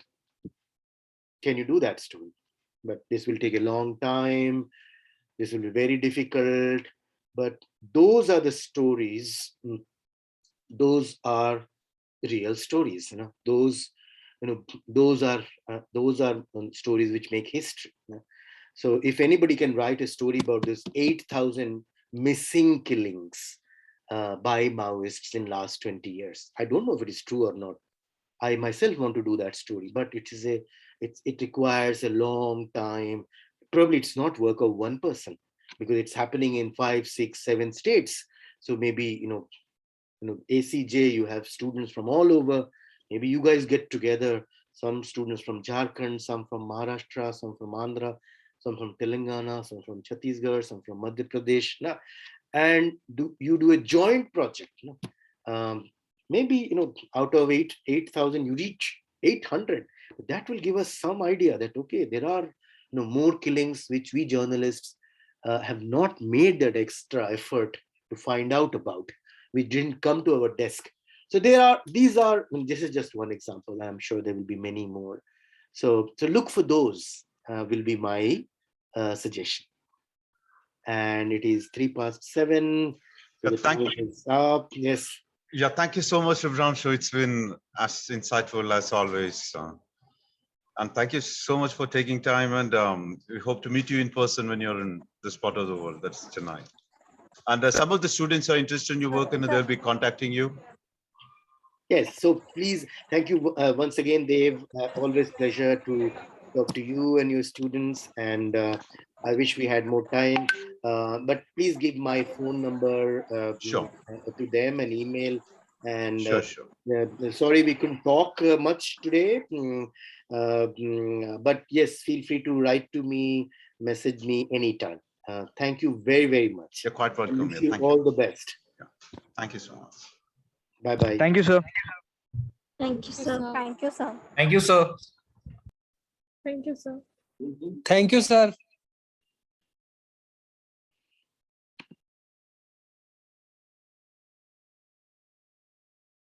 can you do that story? But this will take a long time. This will be very difficult. But those are the stories. Those are real stories. Those are stories which make history. So if anybody can write a story about this 8,000 missing killings by Maoists in last 20 years, I don't know if it is true or not. I myself want to do that story, but it requires a long time. Probably it's not work of one person, because it's happening in 5, 6, 7 states. So maybe ACJ, you have students from all over. Maybe you guys get together, some students from Jharkhand, some from Maharashtra, some from Andhra, some from Telangana, some from Chhattisgarh, some from Madhya Pradesh, and you do a joint project. Maybe out of 8,000 you reach 800. That will give us some idea that, okay, there are more killings which we journalists have not made that extra effort to find out about, which didn't come to our desk. So this is just one example. I'm sure there will be many more. So look for those, will be my suggestion. And it is 7:03. So the time is up. Yes. Yeah, thank you so much, Shubhranshu. It's been as insightful as always. And thank you so much for taking time. And we hope to meet you in person when you're in this part of the world. That's tonight. And some of the students are interested in your work, and they'll be contacting you. Yes, so please, thank you once again, Dave. Always pleasure to talk to you and your students, and I wish we had more time, but please give my phone number Sure. to them, and email. And Sure. sorry we couldn't talk much today, but yes, feel free to write to me, message me anytime. Thank you very, very much. You're quite welcome. Wish you all the best. Yeah. Thank you so much. Bye-bye. Thank you, sir. Thank you, sir. sir. Thank you, sir. Thank you, sir. Thank you, sir. Thank you, sir.